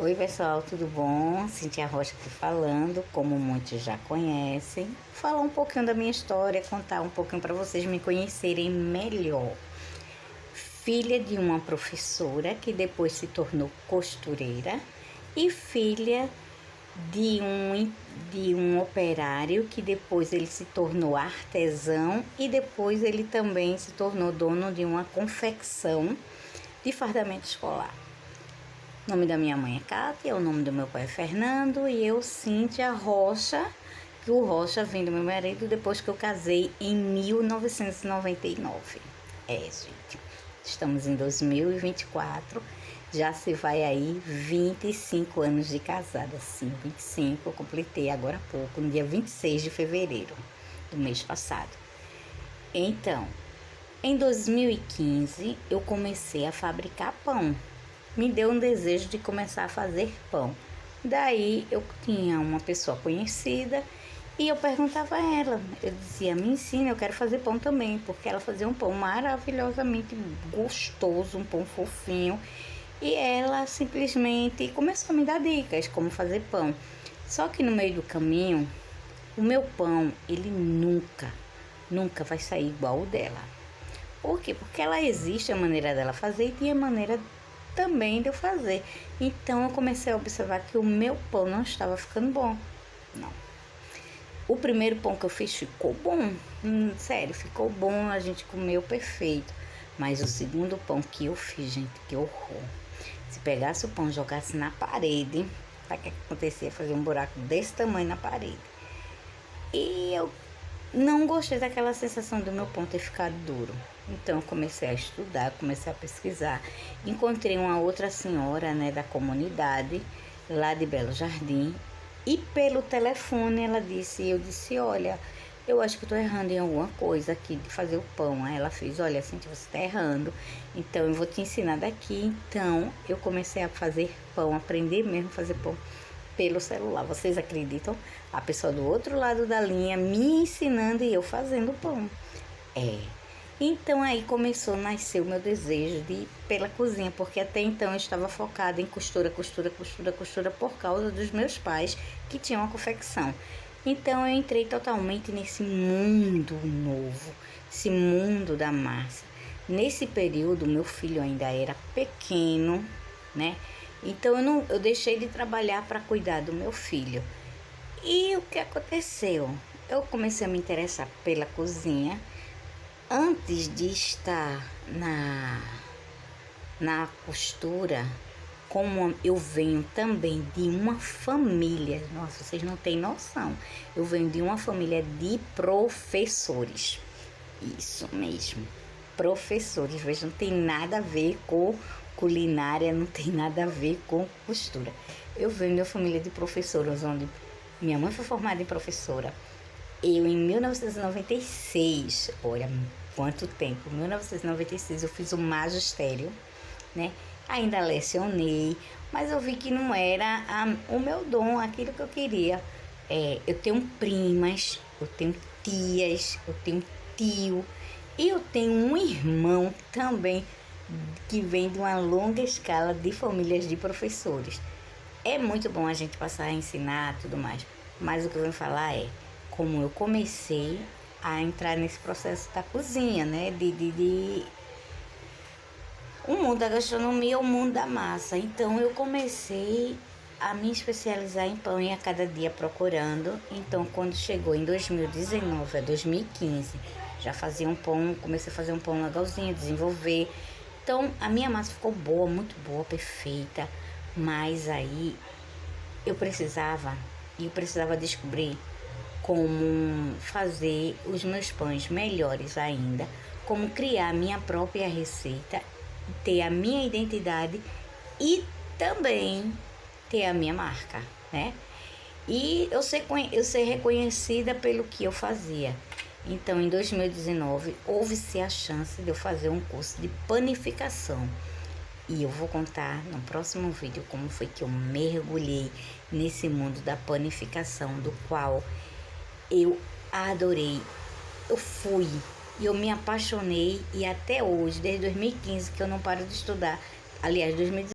Oi pessoal, tudo bom? Cintia Rocha aqui falando, como muitos já conhecem. Falar um pouquinho da minha história, contar um pouquinho para vocês me conhecerem melhor. Filha de uma professora que depois se tornou costureira e filha de um operário que depois ele se tornou artesão e depois ele também se tornou dono de uma confecção de fardamento escolar. O nome da minha mãe é Cátia, o nome do meu pai é Fernando e eu, Cíntia Rocha, que o Rocha vem do meu marido depois que eu casei em 1999. Gente, estamos em 2024, já se vai aí 25 anos de casada, sim, 25, eu completei agora há pouco, no dia 26 de fevereiro do mês passado. Então, em 2015, eu comecei a fabricar pão. Me deu um desejo de começar a fazer pão. Daí eu tinha uma pessoa conhecida e eu perguntava a ela, eu dizia, me ensina, eu quero fazer pão também, porque ela fazia um pão maravilhosamente gostoso, um pão fofinho, e ela simplesmente começou a me dar dicas como fazer pão. Só que no meio do caminho, o meu pão, ele nunca vai sair igual o dela. Por quê? Porque ela existe a maneira dela fazer e tinha a maneira também de eu fazer. Então eu comecei a observar que o meu pão não estava ficando bom. Não. O primeiro pão que eu fiz ficou bom. Sério, ficou bom, a gente comeu perfeito. Mas o segundo pão que eu fiz, gente, que horror. Se pegasse o pão e jogasse na parede, sabe o que acontecia? Fazer um buraco desse tamanho na parede. E eu não gostei daquela sensação do meu pão ter ficado duro. Então eu comecei a estudar, comecei a pesquisar. Encontrei uma outra senhora, né, da comunidade, lá de Belo Jardim. E pelo telefone eu disse, olha, eu acho que eu tô errando em alguma coisa aqui de fazer o pão. Aí ela fez, olha, Cintia, você tá errando, então eu vou te ensinar daqui. Então eu comecei a fazer pão, aprender mesmo a fazer pão pelo celular. Vocês acreditam? A pessoa do outro lado da linha me ensinando e eu fazendo pão. Então aí começou a nascer o meu desejo de ir pela cozinha, porque até então eu estava focada em costura por causa dos meus pais que tinham a confecção. Então eu entrei totalmente nesse mundo novo, esse mundo da massa. Nesse período meu filho ainda era pequeno, né? Então eu deixei de trabalhar para cuidar do meu filho. E o que aconteceu? Eu comecei a me interessar pela cozinha. Antes de estar na costura, como eu venho também de uma família, nossa, vocês não têm noção, eu venho de uma família de professores, isso mesmo, professores, veja, não tem nada a ver com culinária, não tem nada a ver com costura. Eu venho de uma família de professores, onde minha mãe foi formada em professora. Eu, em 1996, olha quanto tempo, 1996 eu fiz o magistério, né? Ainda lecionei, mas eu vi que não era o meu dom, aquilo que eu queria. Eu tenho primas, eu tenho tias, eu tenho tio e eu tenho um irmão também que vem de uma longa escala de famílias de professores. É muito bom a gente passar a ensinar tudo mais, mas o que eu vou falar é como eu comecei a entrar nesse processo da cozinha, né? O mundo da gastronomia, o mundo da massa. Então eu comecei a me especializar em pão e a cada dia procurando. Então quando chegou em 2019 a 2015, já fazia um pão, comecei a fazer um pão legalzinho, desenvolver. Então a minha massa ficou boa, muito boa, perfeita. Mas aí eu precisava descobrir como fazer os meus pães melhores ainda, como criar minha própria receita, ter a minha identidade e também ter a minha marca, né? E eu ser reconhecida pelo que eu fazia. Então, em 2019, houve-se a chance de eu fazer um curso de panificação. E eu vou contar no próximo vídeo como foi que eu mergulhei nesse mundo da panificação, do qual eu adorei. Eu fui e eu me apaixonei e até hoje, desde 2015, que eu não paro de estudar. Aliás, 2019.